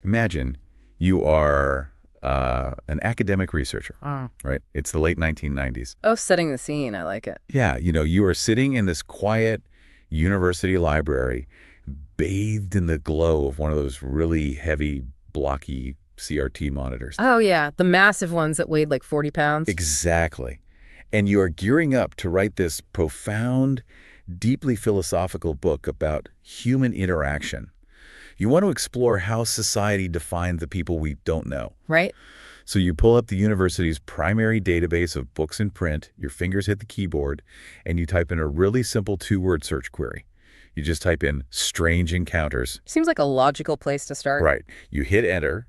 Imagine you are an academic researcher, right? It's the late 1990s. Oh, setting the scene. I like it. Yeah, you are sitting in this quiet university library, bathed in the glow of one of those really heavy, blocky CRT monitors. Oh, yeah. The massive ones that weighed like 40 pounds. Exactly. And you are gearing up to write this profound, deeply philosophical book about human interaction. You want to explore how society defines the people we don't know. Right. So you pull up the university's primary database of books in print, your fingers hit the keyboard, and you type in a really simple two-word search query. You just type in Strange Encounters. Seems like a logical place to start. Right. You hit enter,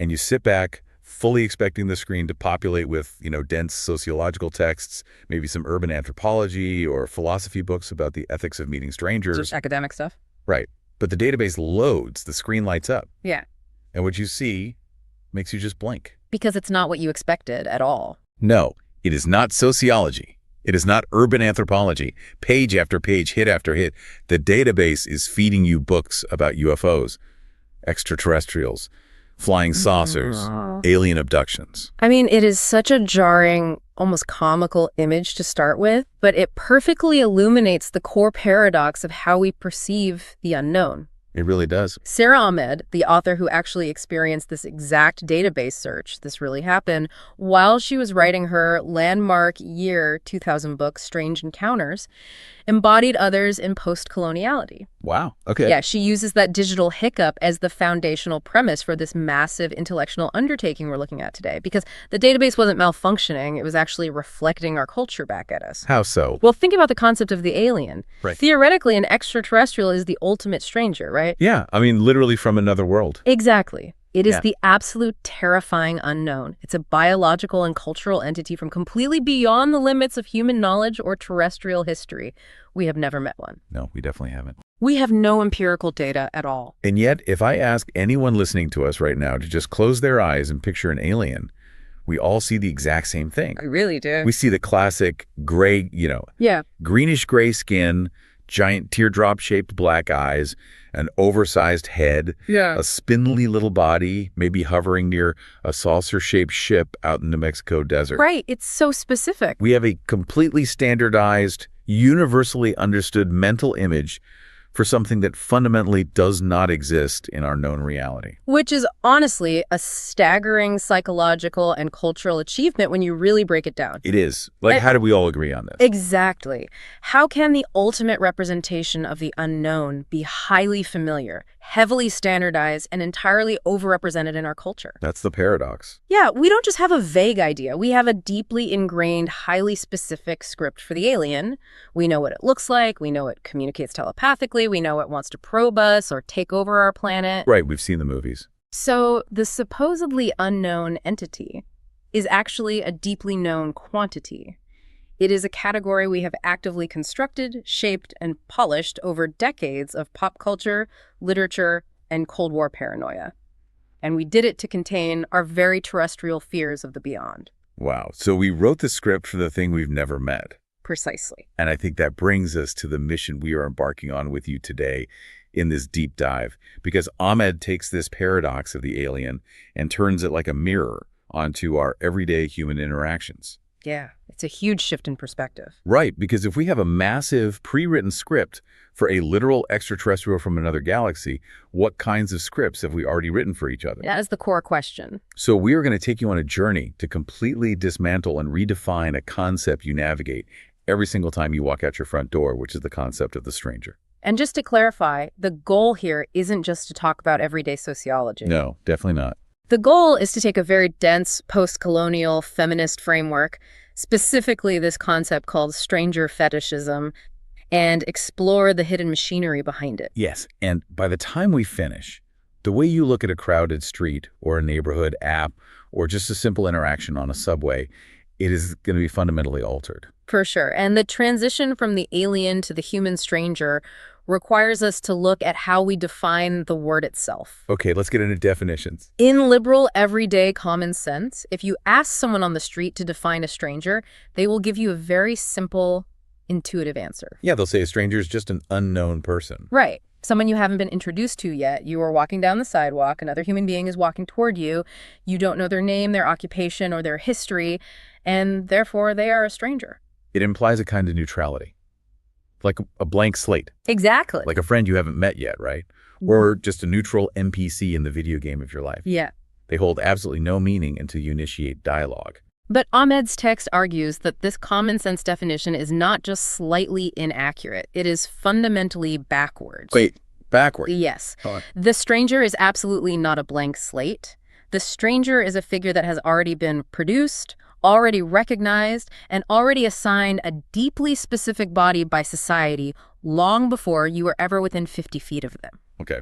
and you sit back, fully expecting the screen to populate with, dense sociological texts, maybe some urban anthropology or philosophy books about the ethics of meeting strangers. Just academic stuff. Right. But the database loads, the screen lights up. Yeah. And what you see makes you just blink. Because it's not what you expected at all. No, it is not sociology. It is not urban anthropology. Page after page, hit after hit, the database is feeding you books about UFOs, extraterrestrials, flying saucers, alien abductions. I mean, it is such a jarring, almost comical image to start with, but it perfectly illuminates the core paradox of how we perceive the unknown. It really does. Sara Ahmed, the author who actually experienced this exact database search, this really happened, while she was writing her landmark year 2000 book, Strange Encounters, Embodied Others in Post-Coloniality. Wow. Okay. Yeah, she uses that digital hiccup as the foundational premise for this massive intellectual undertaking we're looking at today, because the database wasn't malfunctioning, it was actually reflecting our culture back at us. How so? Well, think about the concept of the alien. Right. Theoretically, an extraterrestrial is the ultimate stranger, right? Yeah, I mean, literally from another world. Exactly. It is the absolute terrifying unknown. It's a biological and cultural entity from completely beyond the limits of human knowledge or terrestrial history. We have never met one. No, we definitely haven't. We have no empirical data at all. And yet, if I ask anyone listening to us right now to just close their eyes and picture an alien, we all see the exact same thing. I really do. We see the classic gray, greenish gray skin, giant teardrop-shaped black eyes, an oversized head, a spindly little body, maybe hovering near a saucer-shaped ship out in the Mexico desert. Right. It's so specific. We have a completely standardized, universally understood mental image for something that fundamentally does not exist in our known reality. Which is honestly a staggering psychological and cultural achievement when you really break it down. It is. How do we all agree on this? Exactly. How can the ultimate representation of the unknown be highly familiar, heavily standardized, and entirely overrepresented in our culture? That's the paradox. Yeah, we don't just have a vague idea. We have a deeply ingrained, highly specific script for the alien. We know what it looks like. We know it communicates telepathically. We know it wants to probe us or take over our planet. Right, we've seen the movies. So the supposedly unknown entity is actually a deeply known quantity. It is a category we have actively constructed, shaped, and polished over decades of pop culture, literature, and Cold War paranoia. And we did it to contain our very terrestrial fears of the beyond. Wow. So we wrote the script for the thing we've never met. Precisely. And I think that brings us to the mission we are embarking on with you today in this deep dive, because Ahmed takes this paradox of the alien and turns it like a mirror onto our everyday human interactions. Yeah, it's a huge shift in perspective. Right, because if we have a massive pre-written script for a literal extraterrestrial from another galaxy, what kinds of scripts have we already written for each other? That is the core question. So we are going to take you on a journey to completely dismantle and redefine a concept you navigate every single time you walk out your front door, which is the concept of the stranger. And just to clarify, the goal here isn't just to talk about everyday sociology. No, definitely not. The goal is to take a very dense post-colonial feminist framework, specifically this concept called stranger fetishism, and explore the hidden machinery behind it. Yes, and by the time we finish, the way you look at a crowded street or a neighborhood app or just a simple interaction on a subway, it is going to be fundamentally altered. For sure. And the transition from the alien to the human stranger requires us to look at how we define the word itself. Okay, let's get into definitions. In liberal, everyday common sense, if you ask someone on the street to define a stranger, they will give you a very simple, intuitive answer. Yeah, they'll say a stranger is just an unknown person. Right. Someone you haven't been introduced to yet. You are walking down the sidewalk. Another human being is walking toward you. You don't know their name, their occupation, or their history, and therefore they are a stranger. It implies a kind of neutrality, like a blank slate. Exactly. Like a friend you haven't met yet, right? Or just a neutral NPC in the video game of your life. Yeah. They hold absolutely no meaning until you initiate dialogue. But Ahmed's text argues that this common sense definition is not just slightly inaccurate. It is fundamentally backwards. Wait, backward? Yes. The stranger is absolutely not a blank slate. The stranger is a figure that has already been produced, already recognized, and already assigned a deeply specific body by society long before you were ever within 50 feet of them. Okay,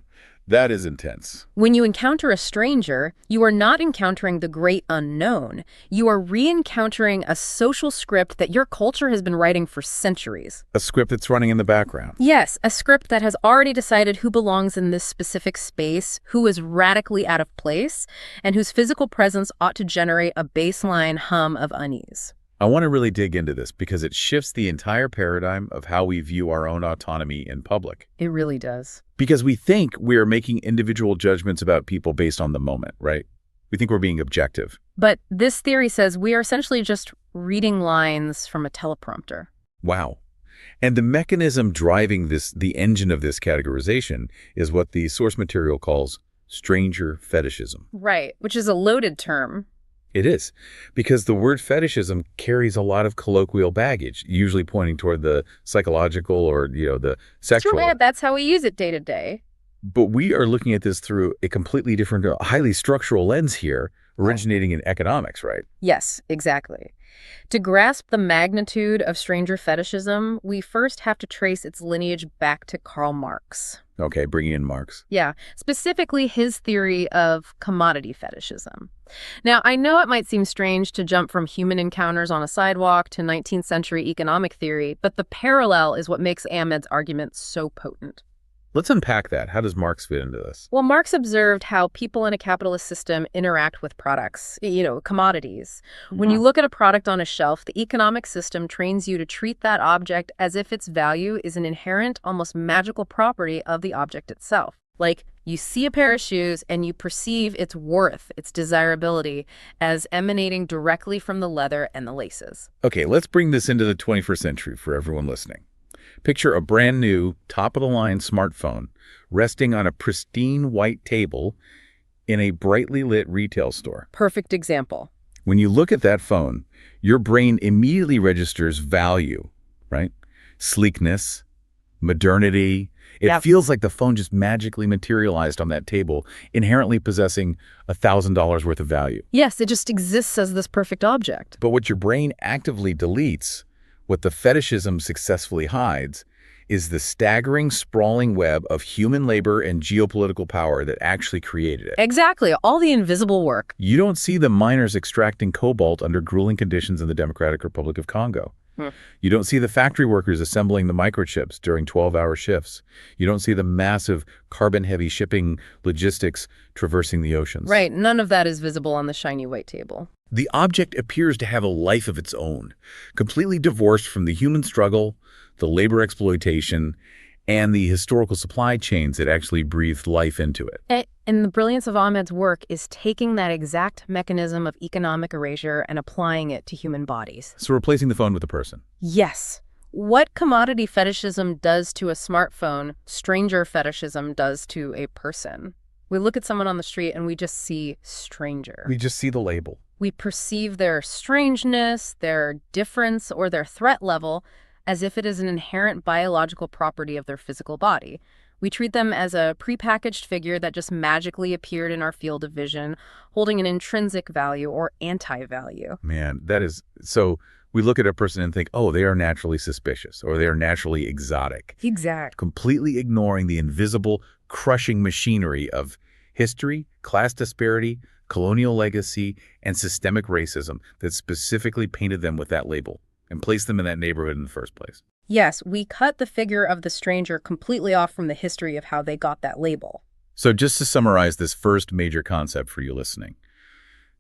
that is intense. When you encounter a stranger, you are not encountering the great unknown. You are re-encountering a social script that your culture has been writing for centuries. A script that's running in the background. Yes, a script that has already decided who belongs in this specific space, who is radically out of place, and whose physical presence ought to generate a baseline hum of unease. I want to really dig into this because it shifts the entire paradigm of how we view our own autonomy in public. It really does. Because we think we're making individual judgments about people based on the moment, right? We think we're being objective. But this theory says we are essentially just reading lines from a teleprompter. Wow. And the mechanism driving the engine of this categorization is what the source material calls stranger fetishism. Right, which is a loaded term. It is, because the word fetishism carries a lot of colloquial baggage, usually pointing toward the psychological or, the sexual. Sure, that's how we use it day to day. But we are looking at this through a completely different, highly structural lens here, originating in economics, right? Yes, exactly. To grasp the magnitude of stranger fetishism, we first have to trace its lineage back to Karl Marx. Okay, bringing in Marx. Yeah, specifically his theory of commodity fetishism. Now, I know it might seem strange to jump from human encounters on a sidewalk to 19th century economic theory, but the parallel is what makes Ahmed's argument so potent. Let's unpack that. How does Marx fit into this? Well, Marx observed how people in a capitalist system interact with products, commodities. When you look at a product on a shelf, the economic system trains you to treat that object as if its value is an inherent, almost magical property of the object itself. Like, you see a pair of shoes and you perceive its worth, its desirability, as emanating directly from the leather and the laces. Okay, let's bring this into the 21st century for everyone listening. Picture a brand new, top-of-the-line smartphone resting on a pristine white table in a brightly lit retail store. Perfect example. When you look at that phone, your brain immediately registers value, right? Sleekness, modernity. It feels like the phone just magically materialized on that table, inherently possessing $1,000 worth of value. Yes, it just exists as this perfect object. But what your brain actively deletes, what the fetishism successfully hides, is the staggering, sprawling web of human labor and geopolitical power that actually created it. Exactly, all the invisible work. You don't see the miners extracting cobalt under grueling conditions in the Democratic Republic of Congo. You don't see the factory workers assembling the microchips during 12-hour shifts. You don't see the massive carbon-heavy shipping logistics traversing the oceans. Right, none of that is visible on the shiny white table. The object appears to have a life of its own, completely divorced from the human struggle, the labor exploitation, and the historical supply chains that actually breathed life into it. And the brilliance of Ahmed's work is taking that exact mechanism of economic erasure and applying it to human bodies. So replacing the phone with a person. Yes. What commodity fetishism does to a smartphone, stranger fetishism does to a person. We look at someone on the street and we just see stranger. We just see the label. We perceive their strangeness, their difference, or their threat level as if it is an inherent biological property of their physical body. We treat them as a prepackaged figure that just magically appeared in our field of vision, holding an intrinsic value or anti-value. Man, that is so. We look at a person and think, oh, they are naturally suspicious or they are naturally exotic. Exact. Completely ignoring the invisible, crushing machinery of history, class disparity, colonial legacy, and systemic racism that specifically painted them with that label and placed them in that neighborhood in the first place. Yes, we cut the figure of the stranger completely off from the history of how they got that label. So just to summarize this first major concept for you listening,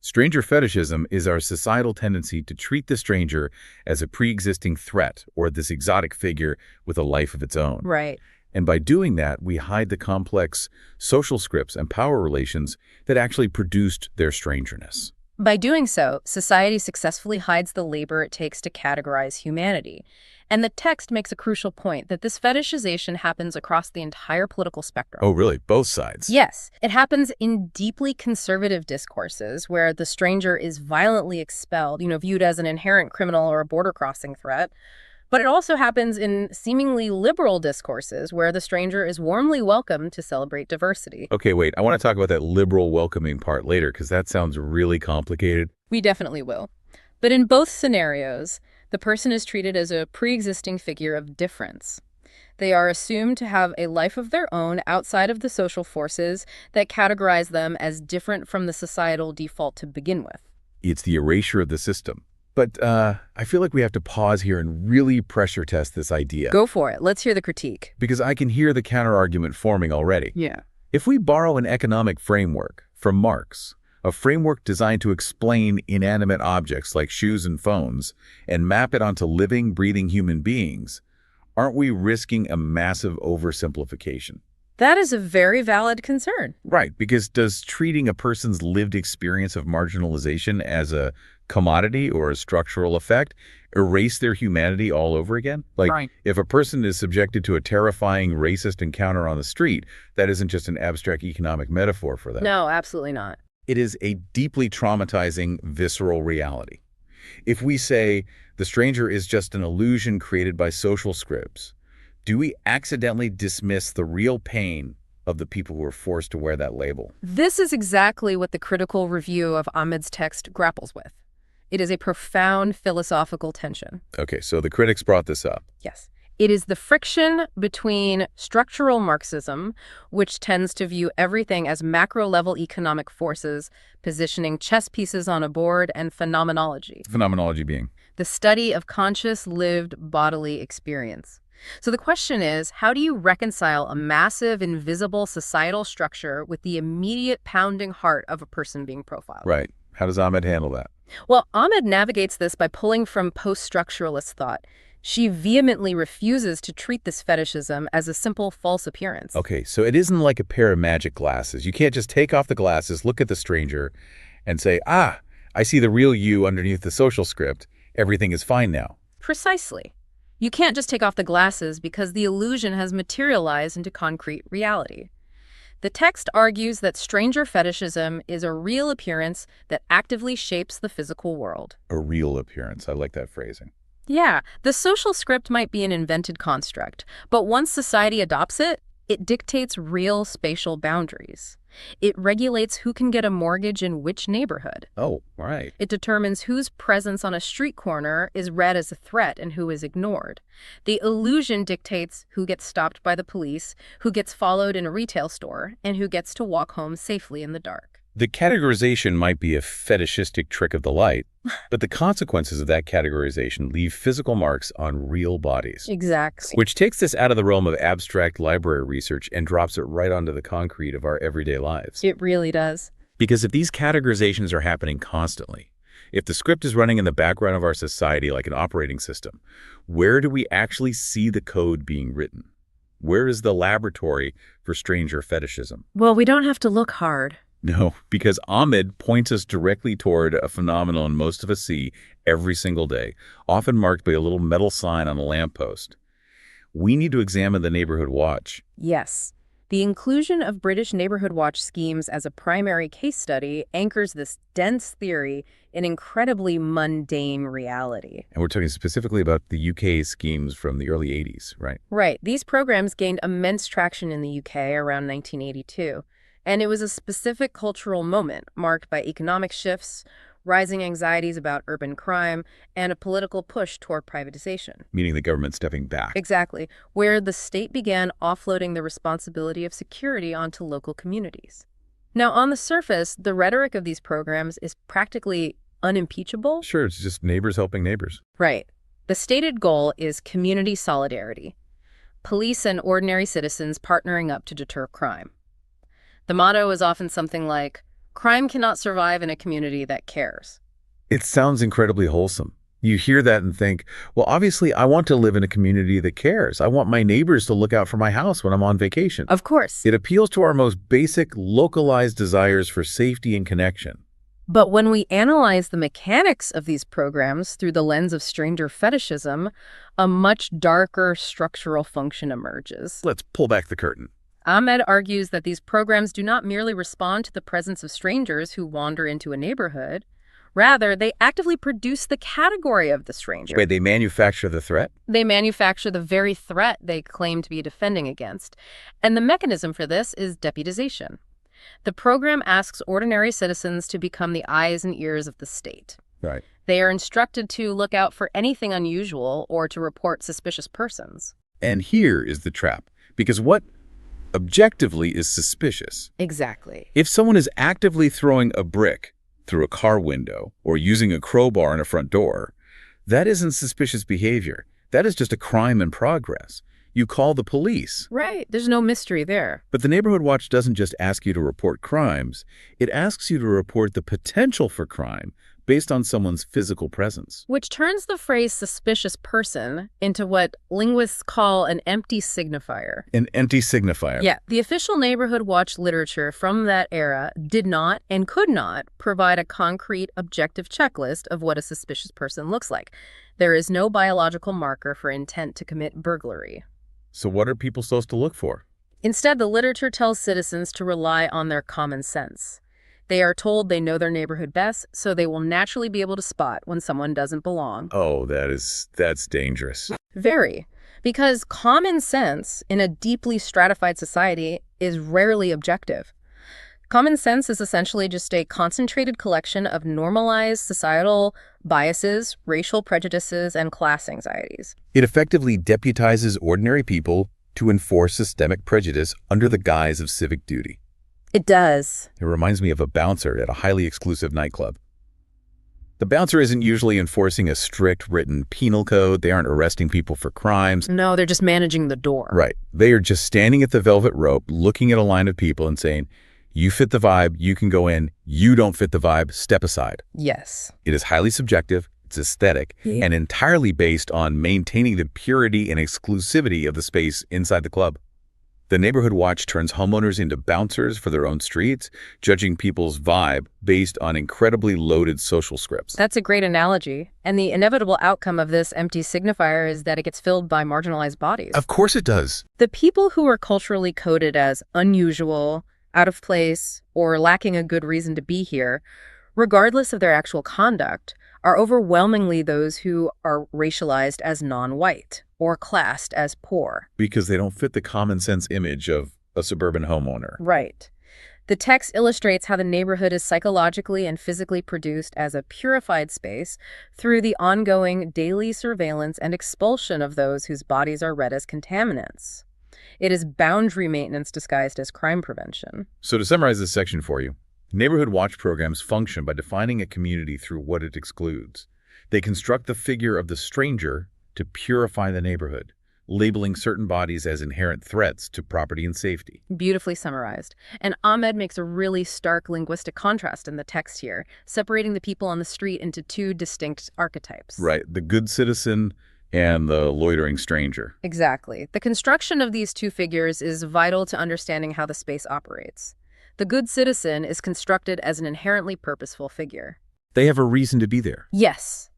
stranger fetishism is our societal tendency to treat the stranger as a pre-existing threat or this exotic figure with a life of its own. Right. And by doing that, we hide the complex social scripts and power relations that actually produced their strangeness. By doing so, society successfully hides the labor it takes to categorize humanity. And the text makes a crucial point that this fetishization happens across the entire political spectrum. Oh, really? Both sides? Yes. It happens in deeply conservative discourses where the stranger is violently expelled, viewed as an inherent criminal or a border-crossing threat. But it also happens in seemingly liberal discourses where the stranger is warmly welcomed to celebrate diversity. Okay, wait. I want to talk about that liberal welcoming part later because that sounds really complicated. We definitely will. But in both scenarios, the person is treated as a pre-existing figure of difference. They are assumed to have a life of their own outside of the social forces that categorize them as different from the societal default to begin with. It's the erasure of the system. But I feel like we have to pause here and really pressure test this idea. Go for it. Let's hear the critique. Because I can hear the counterargument forming already. Yeah. If we borrow an economic framework from Marx, a framework designed to explain inanimate objects like shoes and phones, and map it onto living, breathing human beings, aren't we risking a massive oversimplification? That is a very valid concern. Right, because does treating a person's lived experience of marginalization as a commodity or a structural effect erase their humanity all over again? Like, right. If a person is subjected to a terrifying racist encounter on the street, that isn't just an abstract economic metaphor for them. No, absolutely not. It is a deeply traumatizing, visceral reality. If we say the stranger is just an illusion created by social scripts, do we accidentally dismiss the real pain of the people who are forced to wear that label? This is exactly what the critical review of Ahmed's text grapples with. It is a profound philosophical tension. Okay, so the critics brought this up. Yes. It is the friction between structural Marxism, which tends to view everything as macro-level economic forces, positioning chess pieces on a board, and phenomenology. Phenomenology being? The study of conscious, lived, bodily experience. So the question is, how do you reconcile a massive, invisible societal structure with the immediate pounding heart of a person being profiled? Right. How does Ahmed handle that? Well, Ahmed navigates this by pulling from post-structuralist thought. She vehemently refuses to treat this fetishism as a simple false appearance. Okay, so it isn't like a pair of magic glasses. You can't just take off the glasses, look at the stranger, and say, I see the real you underneath the social script. Everything is fine now. Precisely. You can't just take off the glasses because the illusion has materialized into concrete reality. The text argues that stranger fetishism is a real appearance that actively shapes the physical world. A real appearance. I like that phrasing. Yeah, the social script might be an invented construct, but once society adopts it, it dictates real spatial boundaries. It regulates who can get a mortgage in which neighborhood. Oh, right. It determines whose presence on a street corner is read as a threat and who is ignored. The illusion dictates who gets stopped by the police, who gets followed in a retail store, and who gets to walk home safely in the dark. The categorization might be a fetishistic trick of the light, but the consequences of that categorization leave physical marks on real bodies. Exactly. Which takes this out of the realm of abstract library research and drops it right onto the concrete of our everyday lives. It really does. Because if these categorizations are happening constantly, if the script is running in the background of our society like an operating system, where do we actually see the code being written? Where is the laboratory for stranger fetishism? Well, we don't have to look hard. No, because Ahmed points us directly toward a phenomenon most of us see every single day, often marked by a little metal sign on a lamppost. We need to examine the neighborhood watch. Yes. The inclusion of British neighborhood watch schemes as a primary case study anchors this dense theory in incredibly mundane reality. And we're talking specifically about the UK schemes from the early 80s, right? Right. These programs gained immense traction in the UK around 1982. And it was a specific cultural moment marked by economic shifts, rising anxieties about urban crime, and a political push toward privatization. Meaning the government stepping back. Exactly, where the state began offloading the responsibility of security onto local communities. Now, on the surface, the rhetoric of these programs is practically unimpeachable. Sure, it's just neighbors helping neighbors. Right. The stated goal is community solidarity. Police and ordinary citizens partnering up to deter crime. The motto is often something like, crime cannot survive in a community that cares. It sounds incredibly wholesome. You hear that and think, well, obviously, I want to live in a community that cares. I want my neighbors to look out for my house when I'm on vacation. Of course. It appeals to our most basic, localized desires for safety and connection. But when we analyze the mechanics of these programs through the lens of stranger fetishism, a much darker structural function emerges. Let's pull back the curtain. Ahmed argues that these programs do not merely respond to the presence of strangers who wander into a neighborhood. Rather, they actively produce the category of the stranger. Wait, they manufacture the threat? They manufacture the very threat they claim to be defending against. And the mechanism for this is deputization. The program asks ordinary citizens to become the eyes and ears of the state. Right. They are instructed to look out for anything unusual or to report suspicious persons. And here is the trap. Because what objectively is suspicious? Exactly. If someone is actively throwing a brick through a car window or using a crowbar in a front door, that isn't suspicious behavior. That is just a crime in progress. You call the police. Right. There's no mystery there. But the Neighborhood Watch doesn't just ask you to report crimes. It asks you to report the potential for crime based on someone's physical presence. Which turns the phrase suspicious person into what linguists call an empty signifier. An empty signifier. Yeah. The official Neighborhood Watch literature from that era did not and could not provide a concrete, objective checklist of what a suspicious person looks like. There is no biological marker for intent to commit burglary. So what are people supposed to look for? Instead, the literature tells citizens to rely on their common sense. They are told they know their neighborhood best, so they will naturally be able to spot when someone doesn't belong. Oh, that's dangerous. Very. Because common sense in a deeply stratified society is rarely objective. Common sense is essentially just a concentrated collection of normalized societal biases, racial prejudices, and class anxieties. It effectively deputizes ordinary people to enforce systemic prejudice under the guise of civic duty. It does. It reminds me of a bouncer at a highly exclusive nightclub. The bouncer isn't usually enforcing a strict written penal code. They aren't arresting people for crimes. No, they're just managing the door. Right. They are just standing at the velvet rope, looking at a line of people and saying, you fit the vibe, you can go in. You don't fit the vibe, step aside. Yes. It is highly subjective, it's aesthetic, and entirely based on maintaining the purity and exclusivity of the space inside the club. The Neighborhood Watch turns homeowners into bouncers for their own streets, judging people's vibe based on incredibly loaded social scripts. That's a great analogy. And the inevitable outcome of this empty signifier is that it gets filled by marginalized bodies. Of course it does. The people who are culturally coded as unusual, out of place, or lacking a good reason to be here, regardless of their actual conduct, are overwhelmingly those who are racialized as non-white or classed as poor. Because they don't fit the common sense image of a suburban homeowner. Right. The text illustrates how the neighborhood is psychologically and physically produced as a purified space through the ongoing daily surveillance and expulsion of those whose bodies are read as contaminants. It is boundary maintenance disguised as crime prevention. So to summarize this section for you, Neighborhood Watch programs function by defining a community through what it excludes. They construct the figure of the stranger to purify the neighborhood, labeling certain bodies as inherent threats to property and safety. Beautifully summarized. And Ahmed makes a really stark linguistic contrast in the text here, separating the people on the street into two distinct archetypes. Right, the good citizen and the loitering stranger. Exactly. The construction of these two figures is vital to understanding how the space operates. The good citizen is constructed as an inherently purposeful figure. They have a reason to be there. Yes.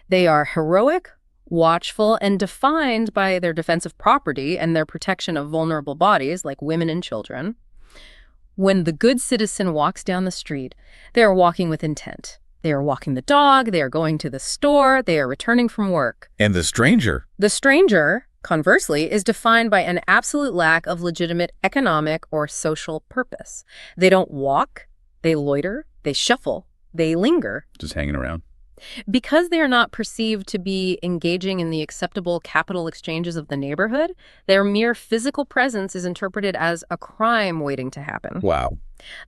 They are heroic, watchful, and defined by their defense of property and their protection of vulnerable bodies like women and children. When the good citizen walks down the street, they are walking with intent. They are walking the dog, they are going to the store, they are returning from work. And the stranger? The stranger, conversely, is defined by an absolute lack of legitimate economic or social purpose. They don't walk, they loiter, they shuffle, they linger. Just hanging around. Because they are not perceived to be engaging in the acceptable capital exchanges of the neighborhood, their mere physical presence is interpreted as a crime waiting to happen. Wow.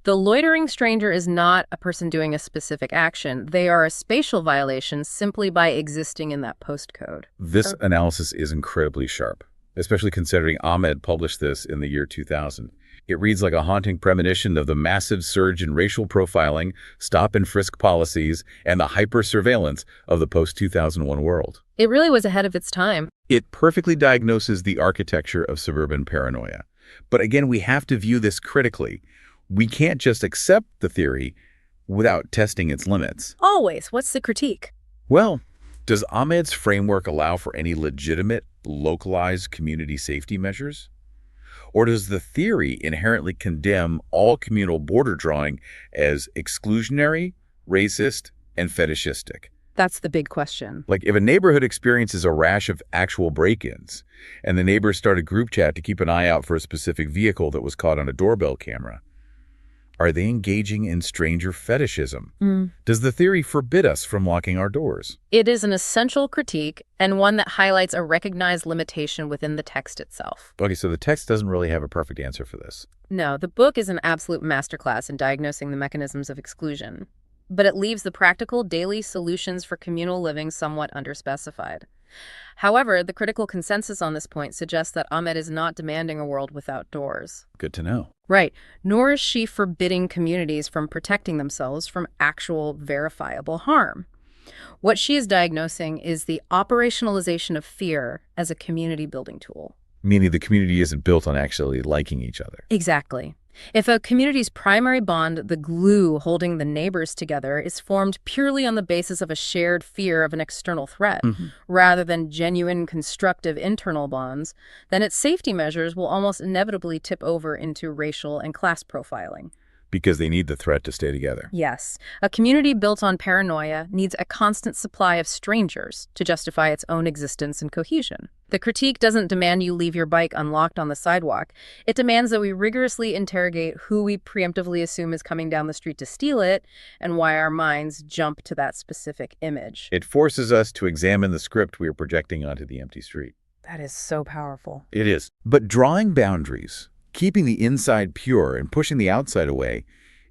The loitering stranger is not a person doing a specific action. They are a spatial violation simply by existing in that postcode. This analysis is incredibly sharp, especially considering Ahmed published this in the year 2000. It reads like a haunting premonition of the massive surge in racial profiling, stop-and-frisk policies, and the hyper-surveillance of the post-2001 world. It really was ahead of its time. It perfectly diagnoses the architecture of suburban paranoia. But again, we have to view this critically. We can't just accept the theory without testing its limits. Always. What's the critique? Well, does Ahmed's framework allow for any legitimate, localized community safety measures? Or does the theory inherently condemn all communal border drawing as exclusionary, racist, and fetishistic? That's the big question. Like, if a neighborhood experiences a rash of actual break-ins, and the neighbors start a group chat to keep an eye out for a specific vehicle that was caught on a doorbell camera, are they engaging in stranger fetishism? Does the theory forbid us from locking our doors? It is an essential critique, and one that highlights a recognized limitation within the text itself. Okay, so the text doesn't really have a perfect answer for this. No, the book is an absolute masterclass in diagnosing the mechanisms of exclusion, but it leaves the practical daily solutions for communal living somewhat underspecified. However, the critical consensus on this point suggests that Ahmed is not demanding a world without doors. Good to know. Right. Nor is she forbidding communities from protecting themselves from actual verifiable harm. What she is diagnosing is the operationalization of fear as a community building tool. Meaning the community isn't built on actually liking each other. Exactly. If a community's primary bond, the glue holding the neighbors together, is formed purely on the basis of a shared fear of an external threat, rather than genuine constructive internal bonds, then its safety measures will almost inevitably tip over into racial and class profiling. Because they need the threat to stay together. Yes. A community built on paranoia needs a constant supply of strangers to justify its own existence and cohesion. The critique doesn't demand you leave your bike unlocked on the sidewalk. It demands that we rigorously interrogate who we preemptively assume is coming down the street to steal it, and why our minds jump to that specific image. It forces us to examine the script we are projecting onto the empty street. That is so powerful. It is. But drawing boundaries, keeping the inside pure and pushing the outside away,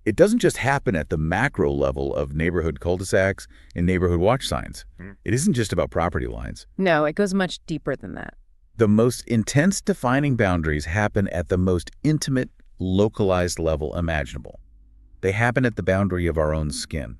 it doesn't just happen at the macro level of neighborhood cul-de-sacs and neighborhood watch signs. It isn't just about property lines. No, it goes much deeper than that. The most intense defining boundaries happen at the most intimate, localized level imaginable. They happen at the boundary of our own skin,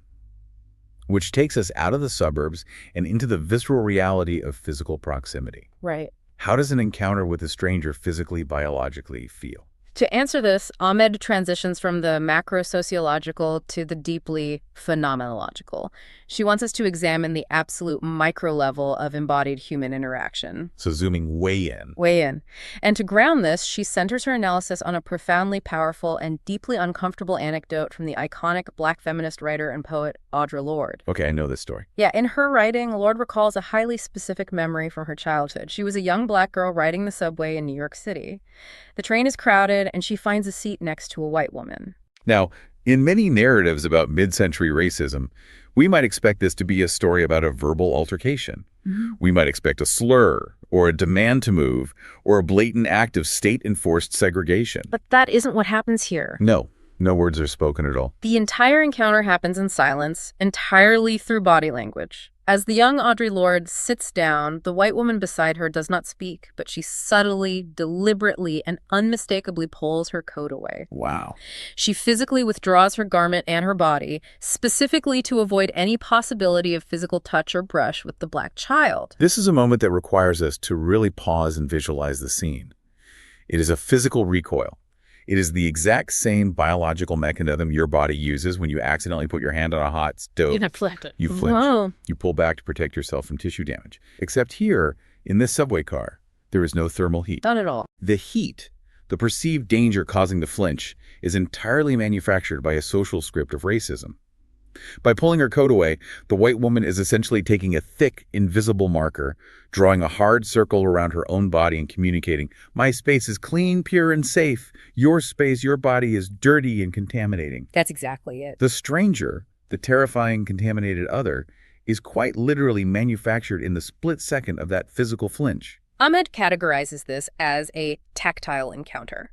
which takes us out of the suburbs and into the visceral reality of physical proximity. Right. How does an encounter with a stranger physically, biologically feel? To answer this, Ahmed transitions from the macro-sociological to the deeply phenomenological. She wants us to examine the absolute micro level of embodied human interaction. So zooming way in. Way in. And to ground this, she centers her analysis on a profoundly powerful and deeply uncomfortable anecdote from the iconic Black feminist writer and poet Audre Lorde. Okay, I know this story. Yeah, in her writing, Lorde recalls a highly specific memory from her childhood. She was a young Black girl riding the subway in New York City. The train is crowded, and she finds a seat next to a white woman. Now, in many narratives about mid-century racism, we might expect this to be a story about a verbal altercation. We might expect a slur, or a demand to move, or a blatant act of state-enforced segregation. But that isn't what happens here. No words are spoken at all. The entire encounter happens in silence, entirely through body language. As the young Audre Lorde sits down, the white woman beside her does not speak, but she subtly, deliberately, and unmistakably pulls her coat away. Wow. She physically withdraws her garment and her body, specifically to avoid any possibility of physical touch or brush with the Black child. This is a moment that requires us to really pause and visualize the scene. It is a physical recoil. It is the exact same biological mechanism your body uses when you accidentally put your hand on a hot stove. You flinch. Whoa. You pull back to protect yourself from tissue damage. Except here, in this subway car, there is no thermal heat. Not at all. The heat, the perceived danger causing the flinch, is entirely manufactured by a social script of racism. By pulling her coat away, the white woman is essentially taking a thick, invisible marker, drawing a hard circle around her own body and communicating, "My space is clean, pure, and safe. Your space, your body is dirty and contaminating." That's exactly it. The stranger, the terrifying, contaminated other, is quite literally manufactured in the split second of that physical flinch. Ahmed categorizes this as a tactile encounter.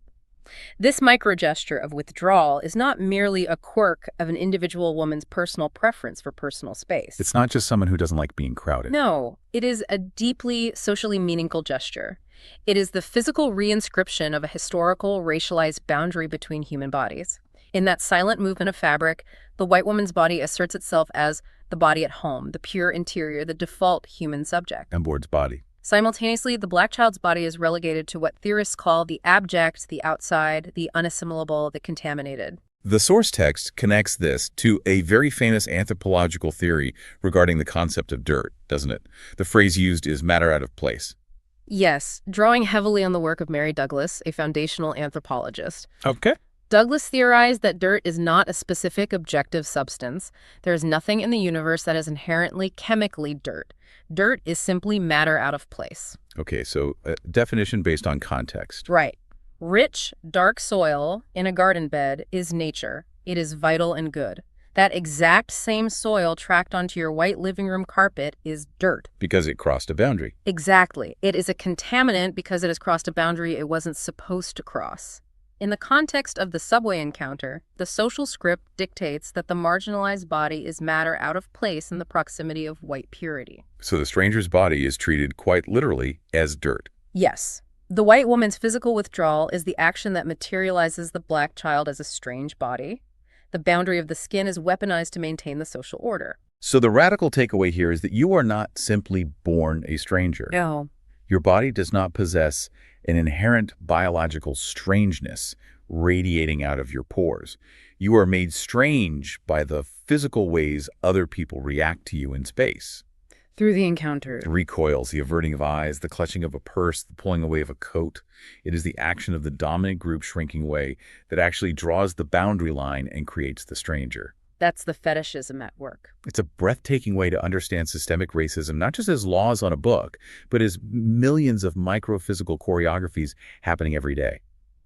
This microgesture of withdrawal is not merely a quirk of an individual woman's personal preference for personal space. It's not just someone who doesn't like being crowded. No, it is a deeply socially meaningful gesture. It is the physical reinscription of a historical, racialized boundary between human bodies. In that silent movement of fabric, the white woman's body asserts itself as the body at home, the pure interior, the default human subject. Onboard's body. Simultaneously, the black child's body is relegated to what theorists call the abject, the outside, the unassimilable, the contaminated. The source text connects this to a very famous anthropological theory regarding the concept of dirt, doesn't it? The phrase used is matter out of place. Yes, drawing heavily on the work of Mary Douglas, a foundational anthropologist. Okay. Douglas theorized that dirt is not a specific objective substance. There is nothing in the universe that is inherently chemically dirt. Dirt is simply matter out of place. Okay, so a definition based on context. Right. Rich, dark soil in a garden bed is nature. It is vital and good. That exact same soil tracked onto your white living room carpet is dirt. Because it crossed a boundary. Exactly. It is a contaminant because it has crossed a boundary it wasn't supposed to cross. In the context of the subway encounter, the social script dictates that the marginalized body is matter out of place in the proximity of white purity. So the stranger's body is treated quite literally as dirt. Yes. The white woman's physical withdrawal is the action that materializes the black child as a strange body. The boundary of the skin is weaponized to maintain the social order. So the radical takeaway here is that you are not simply born a stranger. No. Your body does not possess an inherent biological strangeness radiating out of your pores. You are made strange by the physical ways other people react to you in space. Through the encounter. The recoils, the averting of eyes, the clutching of a purse, the pulling away of a coat. It is the action of the dominant group shrinking away that actually draws the boundary line and creates the stranger. That's the fetishism at work. It's a breathtaking way to understand systemic racism, not just as laws on a book, but as millions of micro-physical choreographies happening every day.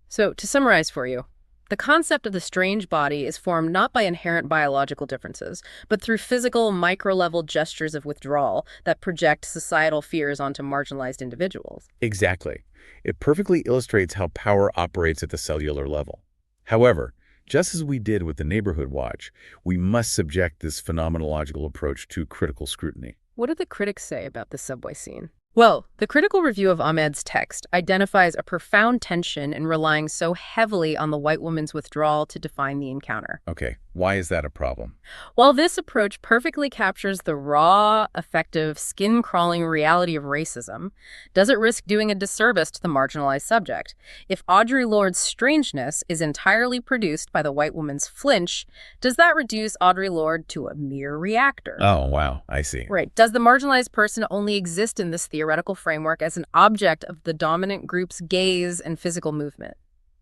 So, to summarize for you, the concept of the strange body is formed not by inherent biological differences, but through physical, micro-level gestures of withdrawal that project societal fears onto marginalized individuals. Exactly. It perfectly illustrates how power operates at the cellular level. However, just as we did with the neighborhood watch, we must subject this phenomenological approach to critical scrutiny. What do the critics say about the subway scene? Well, the critical review of Ahmed's text identifies a profound tension in relying so heavily on the white woman's withdrawal to define the encounter. Okay, why is that a problem? While this approach perfectly captures the raw, effective, skin-crawling reality of racism, does it risk doing a disservice to the marginalized subject? If Audre Lorde's strangeness is entirely produced by the white woman's flinch, does that reduce Audre Lorde to a mere reactor? Oh, wow, I see. Right. Does the marginalized person only exist in this theoretical framework as an object of the dominant group's gaze and physical movement?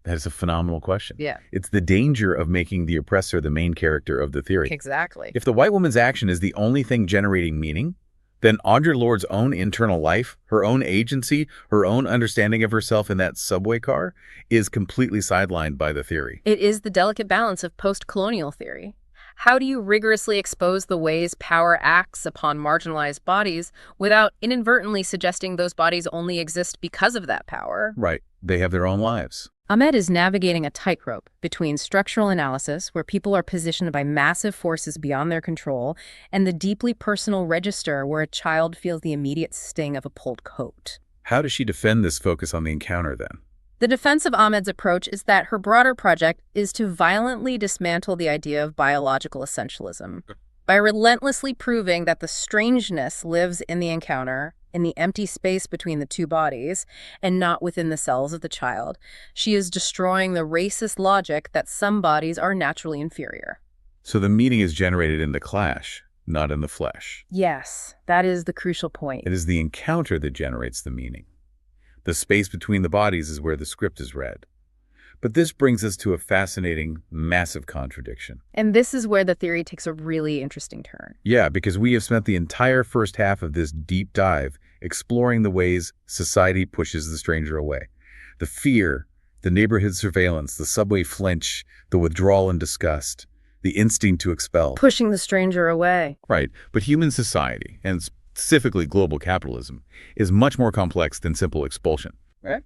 That is a phenomenal question. Yeah. It's the danger of making the oppressor the main character of the theory. Exactly. If the white woman's action is the only thing generating meaning, then Audre Lorde's own internal life, her own agency, her own understanding of herself in that subway car is completely sidelined by the theory. It is the delicate balance of post-colonial theory. How do you rigorously expose the ways power acts upon marginalized bodies without inadvertently suggesting those bodies only exist because of that power? Right. They have their own lives. Ahmed is navigating a tightrope between structural analysis, where people are positioned by massive forces beyond their control, and the deeply personal register, where a child feels the immediate sting of a pulled coat. How does she defend this focus on the encounter, then? The defense of Ahmed's approach is that her broader project is to violently dismantle the idea of biological essentialism. By relentlessly proving that the strangeness lives in the encounter, in the empty space between the two bodies, and not within the cells of the child, she is destroying the racist logic that some bodies are naturally inferior. So the meaning is generated in the clash, not in the flesh. Yes, that is the crucial point. It is the encounter that generates the meaning. The space between the bodies is where the script is read. But this brings us to a fascinating, massive contradiction. And this is where the theory takes a really interesting turn. Yeah, because we have spent the entire first half of this deep dive exploring the ways society pushes the stranger away. The fear, the neighborhood surveillance, the subway flinch, the withdrawal and disgust, the instinct to expel. Pushing the stranger away. Right, but human society, and specifically global capitalism, is much more complex than simple expulsion. Right.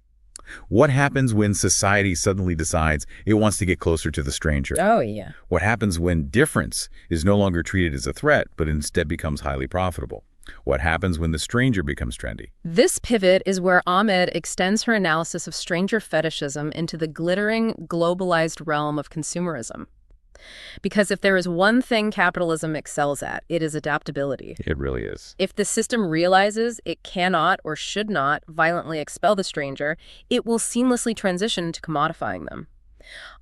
What happens when society suddenly decides it wants to get closer to the stranger? Oh, yeah. What happens when difference is no longer treated as a threat, but instead becomes highly profitable? What happens when the stranger becomes trendy? This pivot is where Ahmed extends her analysis of stranger fetishism into the glittering, globalized realm of consumerism. Because if there is one thing capitalism excels at, it is adaptability. It really is. If the system realizes it cannot or should not violently expel the stranger, it will seamlessly transition to commodifying them.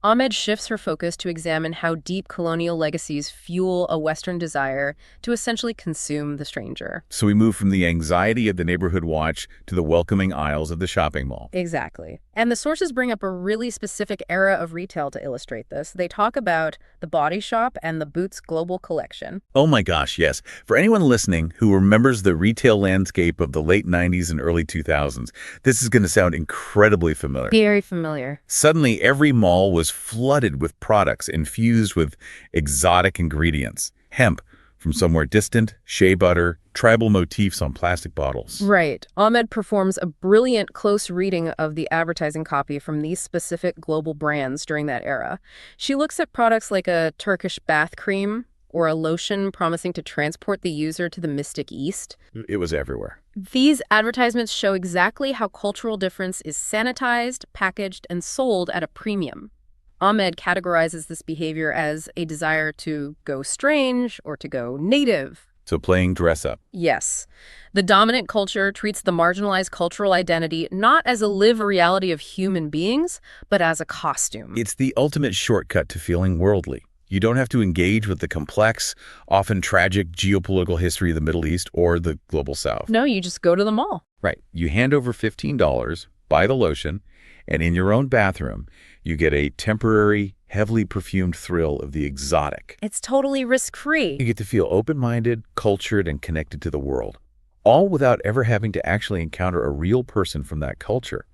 Ahmed shifts her focus to examine how deep colonial legacies fuel a Western desire to essentially consume the stranger. So we move from the anxiety of the neighborhood watch to the welcoming aisles of the shopping mall. Exactly. And the sources bring up a really specific era of retail to illustrate this. They talk about the Body Shop and the Boots Global Collection. Oh my gosh, yes. For anyone listening who remembers the retail landscape of the late 90s and early 2000s, this is going to sound incredibly familiar. Very familiar. Suddenly, every mall was flooded with products infused with exotic ingredients. Hemp from somewhere distant, shea butter, tribal motifs on plastic bottles. Right. Ahmed performs a brilliant close reading of the advertising copy from these specific global brands during that era. She looks at products like a Turkish bath cream or a lotion promising to transport the user to the Mystic East. It was everywhere. These advertisements show exactly how cultural difference is sanitized, packaged, and sold at a premium. Ahmed categorizes this behavior as a desire to go strange or to go native. So playing dress up. Yes. The dominant culture treats the marginalized cultural identity not as a lived reality of human beings, but as a costume. It's the ultimate shortcut to feeling worldly. You don't have to engage with the complex, often tragic geopolitical history of the Middle East or the Global South. No, you just go to the mall. Right. You hand over $15, buy the lotion, and in your own bathroom, you get a temporary, heavily perfumed thrill of the exotic. It's totally risk-free. You get to feel open-minded, cultured, and connected to the world, all without ever having to actually encounter a real person from that culture,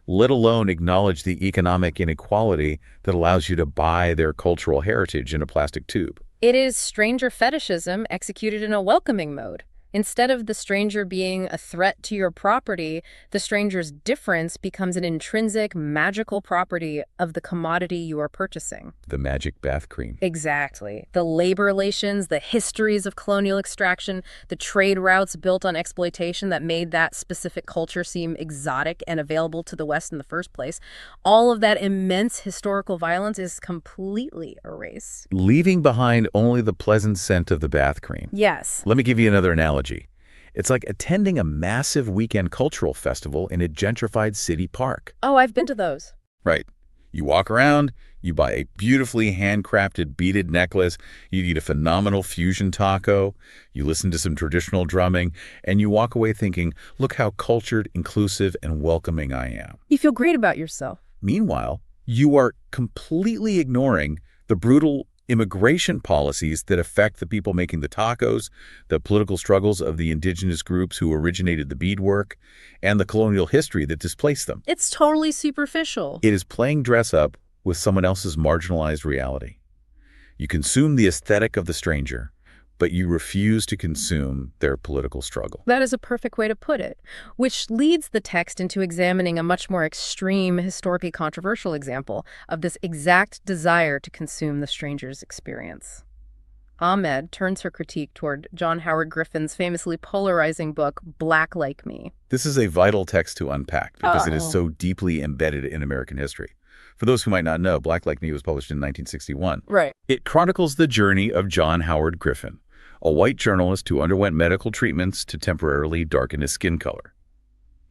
let alone acknowledge the economic inequality that allows you to buy their cultural heritage in a plastic tube. It is stranger fetishism executed in a welcoming mode. Instead of the stranger being a threat to your property, the stranger's difference becomes an intrinsic, magical property of the commodity you are purchasing. The magic bath cream. Exactly. The labor relations, the histories of colonial extraction, the trade routes built on exploitation that made that specific culture seem exotic and available to the West in the first place, all of that immense historical violence is completely erased. Leaving behind only the pleasant scent of the bath cream. Yes. Let me give you another analogy. It's like attending a massive weekend cultural festival in a gentrified city park. Oh, I've been to those. Right. You walk around, you buy a beautifully handcrafted beaded necklace, you eat a phenomenal fusion taco, you listen to some traditional drumming, and you walk away thinking, look how cultured, inclusive, and welcoming I am. You feel great about yourself. Meanwhile, you are completely ignoring the brutal immigration policies that affect the people making the tacos, the political struggles of the indigenous groups who originated the beadwork, and the colonial history that displaced them. It's totally superficial. It is playing dress up with someone else's marginalized reality. You consume the aesthetic of the stranger, but you refuse to consume their political struggle. That is a perfect way to put it, which leads the text into examining a much more extreme, historically controversial example of this exact desire to consume the stranger's experience. Ahmed turns her critique toward John Howard Griffin's famously polarizing book, Black Like Me. This is a vital text to unpack because it is so deeply embedded in American history. For those who might not know, Black Like Me was published in 1961. Right. It chronicles the journey of John Howard Griffin, a white journalist who underwent medical treatments to temporarily darken his skin color.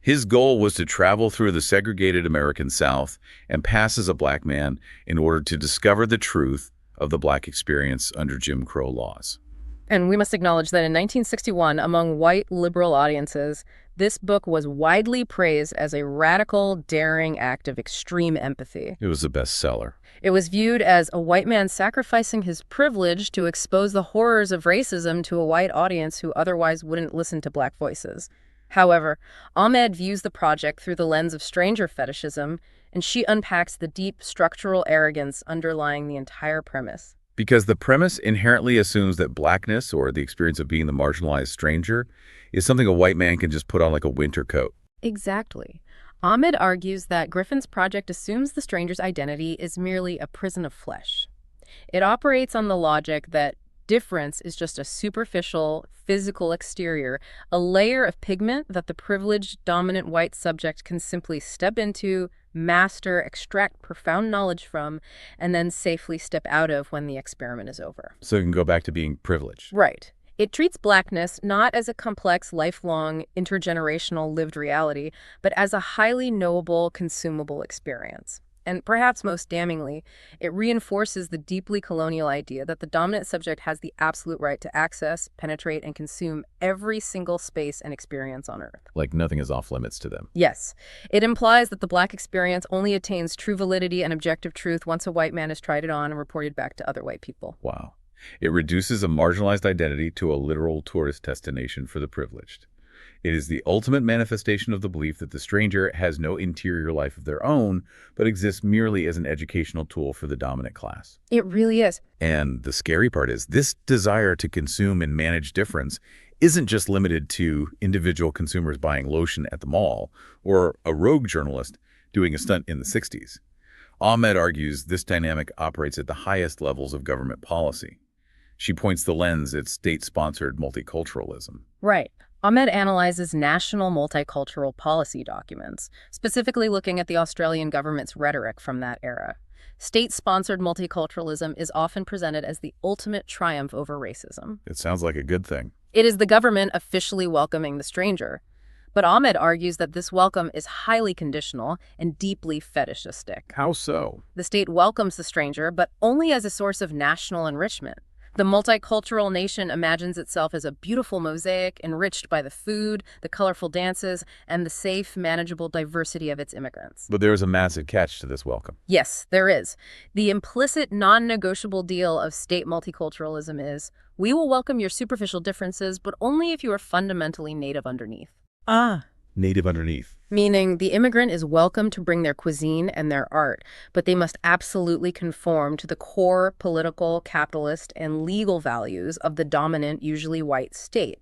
His goal was to travel through the segregated American South and pass as a black man in order to discover the truth of the black experience under Jim Crow laws. And we must acknowledge that in 1961, among white liberal audiences, this book was widely praised as a radical, daring act of extreme empathy. It was a bestseller. It was viewed as a white man sacrificing his privilege to expose the horrors of racism to a white audience who otherwise wouldn't listen to black voices. However, Ahmed views the project through the lens of stranger fetishism, and she unpacks the deep structural arrogance underlying the entire premise. Because the premise inherently assumes that blackness, or the experience of being the marginalized stranger, is something a white man can just put on like a winter coat. Exactly. Ahmed argues that Griffin's project assumes the stranger's identity is merely a prison of flesh. It operates on the logic that difference is just a superficial, physical exterior, a layer of pigment that the privileged, dominant white subject can simply step into, master, extract profound knowledge from, and then safely step out of when the experiment is over. So it can go back to being privileged. Right. It treats blackness not as a complex, lifelong, intergenerational lived reality, but as a highly knowable, consumable experience. And perhaps most damningly, it reinforces the deeply colonial idea that the dominant subject has the absolute right to access, penetrate, and consume every single space and experience on Earth. Like nothing is off limits to them. Yes. It implies that the black experience only attains true validity and objective truth once a white man has tried it on and reported back to other white people. Wow. It reduces a marginalized identity to a literal tourist destination for the privileged. It is the ultimate manifestation of the belief that the stranger has no interior life of their own, but exists merely as an educational tool for the dominant class. It really is. And the scary part is this desire to consume and manage difference isn't just limited to individual consumers buying lotion at the mall or a rogue journalist doing a stunt in the 60s. Ahmed argues this dynamic operates at the highest levels of government policy. She points the lens at state-sponsored multiculturalism. Right. Ahmed analyzes national multicultural policy documents, specifically looking at the Australian government's rhetoric from that era. State-sponsored multiculturalism is often presented as the ultimate triumph over racism. It sounds like a good thing. It is the government officially welcoming the stranger. But Ahmed argues that this welcome is highly conditional and deeply fetishistic. How so? The state welcomes the stranger, but only as a source of national enrichment. The multicultural nation imagines itself as a beautiful mosaic enriched by the food, the colorful dances, and the safe, manageable diversity of its immigrants. But there is a massive catch to this welcome. Yes, there is. The implicit, non-negotiable deal of state multiculturalism is, we will welcome your superficial differences, but only if you are fundamentally native underneath. Native underneath. Meaning the immigrant is welcome to bring their cuisine and their art, but they must absolutely conform to the core political, capitalist, and legal values of the dominant, usually white state.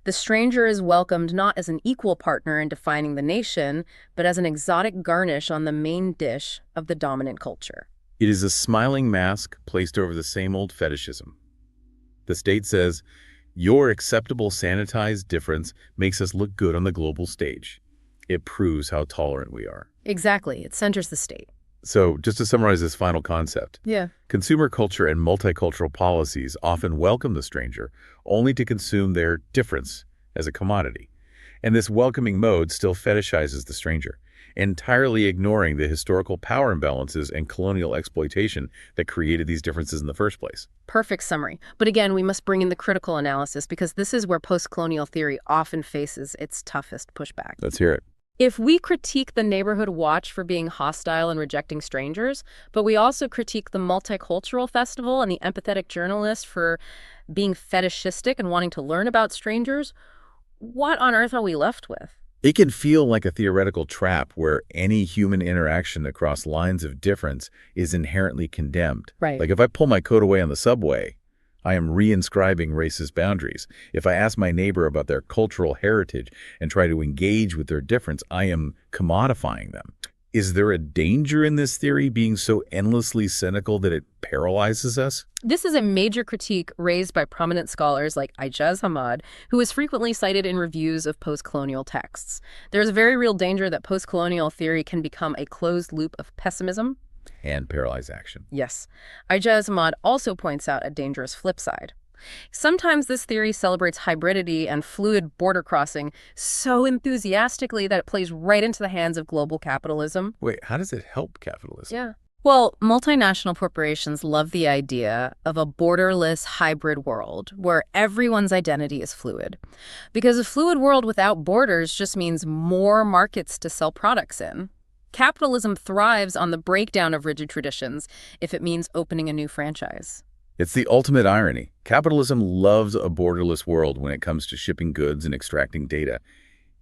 The stranger is welcomed not as an equal partner in defining the nation, but as an exotic garnish on the main dish of the dominant culture. It is a smiling mask placed over the same old fetishism. The state says, your acceptable sanitized difference makes us look good on the global stage. It proves how tolerant we are. Exactly. It centers the state. So, just to summarize this final concept. Yeah. Consumer culture and multicultural policies often welcome the stranger only to consume their difference as a commodity. And this welcoming mode still fetishizes the stranger, entirely ignoring the historical power imbalances and colonial exploitation that created these differences in the first place. Perfect summary. But again, we must bring in the critical analysis because this is where post-colonial theory often faces its toughest pushback. Let's hear it. If we critique the neighborhood watch for being hostile and rejecting strangers, but we also critique the multicultural festival and the empathetic journalist for being fetishistic and wanting to learn about strangers, what on earth are we left with? It can feel like a theoretical trap where any human interaction across lines of difference is inherently condemned. Right. Like if I pull my coat away on the subway, I am reinscribing racist boundaries. If I ask my neighbor about their cultural heritage and try to engage with their difference, I am commodifying them. Is there a danger in this theory being so endlessly cynical that it paralyzes us? This is a major critique raised by prominent scholars like Ijaz Ahmad, who is frequently cited in reviews of post-colonial texts. There's a very real danger that post-colonial theory can become a closed loop of pessimism and paralyze action. Yes. Ijaz Ahmad also points out a dangerous flip side. Sometimes this theory celebrates hybridity and fluid border crossing so enthusiastically that it plays right into the hands of global capitalism. Wait, how does it help capitalism? Yeah. Well, multinational corporations love the idea of a borderless hybrid world where everyone's identity is fluid. Because a fluid world without borders just means more markets to sell products in. Capitalism thrives on the breakdown of rigid traditions if it means opening a new franchise. It's the ultimate irony. Capitalism loves a borderless world when it comes to shipping goods and extracting data,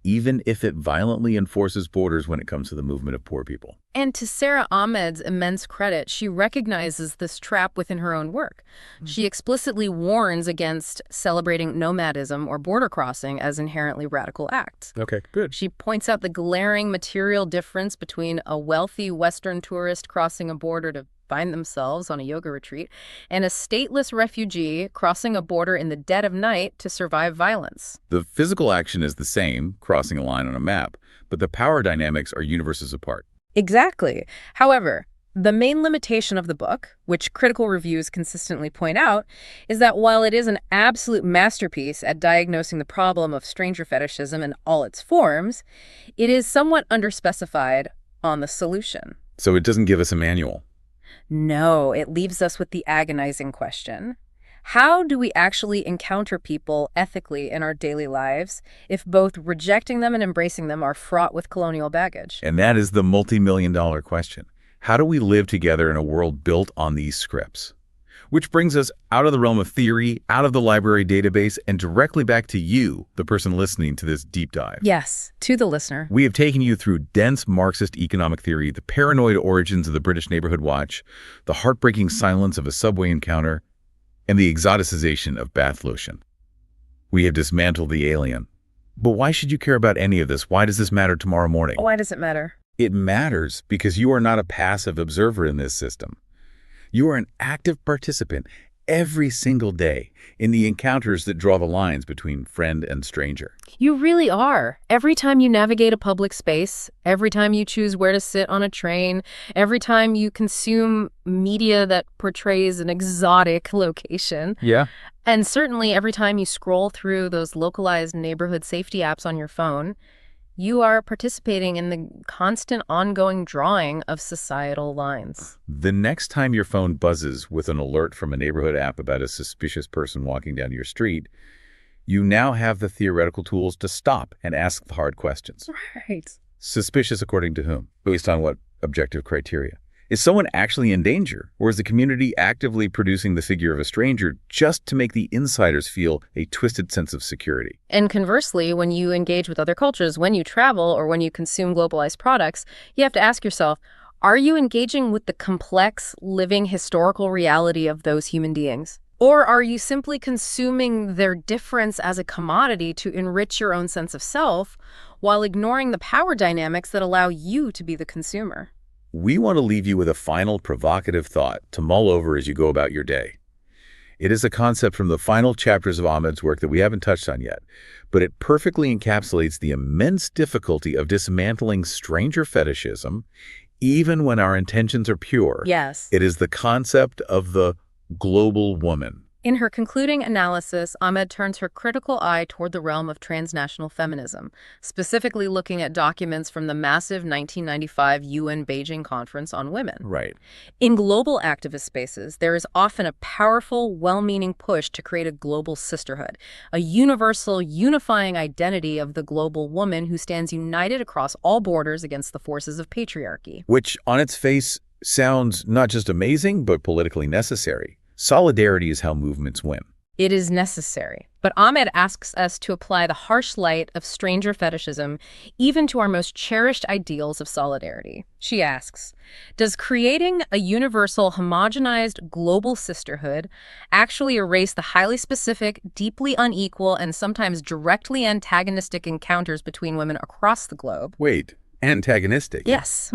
even if it violently enforces borders when it comes to the movement of poor people. And to Sara Ahmed's immense credit, she recognizes this trap within her own work. She explicitly warns against celebrating nomadism or border crossing as inherently radical acts. Okay, good. She points out the glaring material difference between a wealthy Western tourist crossing a border to find themselves on a yoga retreat, and a stateless refugee crossing a border in the dead of night to survive violence. The physical action is the same, crossing a line on a map, but the power dynamics are universes apart. Exactly. However, the main limitation of the book, which critical reviews consistently point out, is that while it is an absolute masterpiece at diagnosing the problem of stranger fetishism in all its forms, it is somewhat underspecified on the solution. So it doesn't give us a manual. No, it leaves us with the agonizing question. How do we actually encounter people ethically in our daily lives if both rejecting them and embracing them are fraught with colonial baggage? And that is the multi-million-dollar question. How do we live together in a world built on these scripts? Which brings us out of the realm of theory, out of the library database, and directly back to you, the person listening to this deep dive. Yes, to the listener. We have taken you through dense Marxist economic theory, the paranoid origins of the British neighborhood watch, the heartbreaking silence of a subway encounter, and the exoticization of bath lotion. We have dismantled the alien. But why should you care about any of this? Why does this matter tomorrow morning? Why does it matter? It matters because you are not a passive observer in this system. You are an active participant every single day in the encounters that draw the lines between friend and stranger. You really are. Every time you navigate a public space, every time you choose where to sit on a train, every time you consume media that portrays an exotic location. Yeah. And certainly every time you scroll through those localized neighborhood safety apps on your phone, you are participating in the constant ongoing drawing of societal lines. The next time your phone buzzes with an alert from a neighborhood app about a suspicious person walking down your street, you now have the theoretical tools to stop and ask the hard questions. Right. Suspicious according to whom? Based on what objective criteria? Is someone actually in danger, or is the community actively producing the figure of a stranger just to make the insiders feel a twisted sense of security? And conversely, when you engage with other cultures, when you travel, or when you consume globalized products, you have to ask yourself, are you engaging with the complex, living historical reality of those human beings? Or are you simply consuming their difference as a commodity to enrich your own sense of self while ignoring the power dynamics that allow you to be the consumer? We want to leave you with a final provocative thought to mull over as you go about your day. It is a concept from the final chapters of Ahmed's work that we haven't touched on yet, but it perfectly encapsulates the immense difficulty of dismantling stranger fetishism, even when our intentions are pure. Yes. It is the concept of the global woman. In her concluding analysis, Ahmed turns her critical eye toward the realm of transnational feminism, specifically looking at documents from the massive 1995 UN Beijing Conference on Women. Right. In global activist spaces, there is often a powerful, well-meaning push to create a global sisterhood, a universal, unifying identity of the global woman who stands united across all borders against the forces of patriarchy. Which, on its face, sounds not just amazing, but politically necessary. Solidarity is how movements win. It is necessary. But Ahmed asks us to apply the harsh light of stranger fetishism even to our most cherished ideals of solidarity. She asks, does creating a universal, homogenized global sisterhood actually erase the highly specific, deeply unequal, and sometimes directly antagonistic encounters between women across the globe? Wait. Antagonistic. Yes.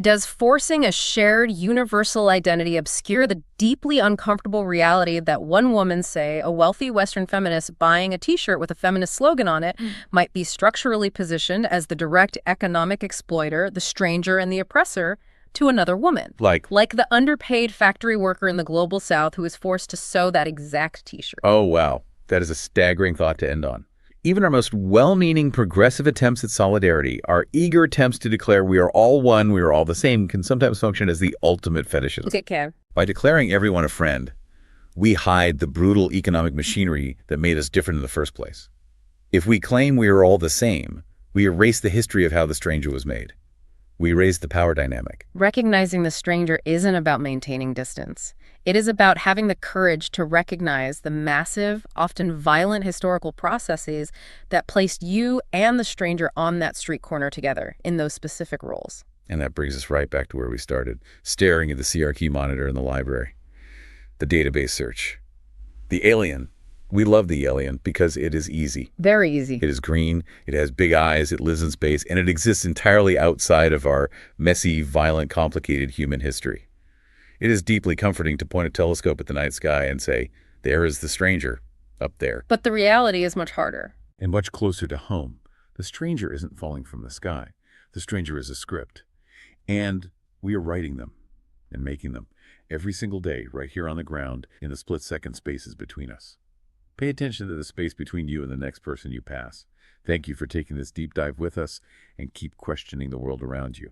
Does forcing a shared universal identity obscure the deeply uncomfortable reality that one woman, say, a wealthy Western feminist buying a T-shirt with a feminist slogan on it, might be structurally positioned as the direct economic exploiter, the stranger, and the oppressor to another woman? Like the underpaid factory worker in the global South who is forced to sew that exact T-shirt. Oh, wow. That is a staggering thought to end on. Even our most well-meaning progressive attempts at solidarity, our eager attempts to declare we are all one, we are all the same, can sometimes function as the ultimate fetishism. It can. By declaring everyone a friend, we hide the brutal economic machinery that made us different in the first place. If we claim we are all the same, we erase the history of how the stranger was made. We erase the power dynamic. Recognizing the stranger isn't about maintaining distance. It is about having the courage to recognize the massive, often violent historical processes that placed you and the stranger on that street corner together in those specific roles. And that brings us right back to where we started, staring at the CRT monitor in the library. The database search. The alien. We love the alien because it is easy. Very easy. It is green, it has big eyes, it lives in space, and it exists entirely outside of our messy, violent, complicated human history. It is deeply comforting to point a telescope at the night sky and say, there is the stranger, up there. But the reality is much harder. And much closer to home. The stranger isn't falling from the sky. The stranger is a script. And we are writing them and making them every single day right here on the ground in the split-second spaces between us. Pay attention to the space between you and the next person you pass. Thank you for taking this deep dive with us, and keep questioning the world around you.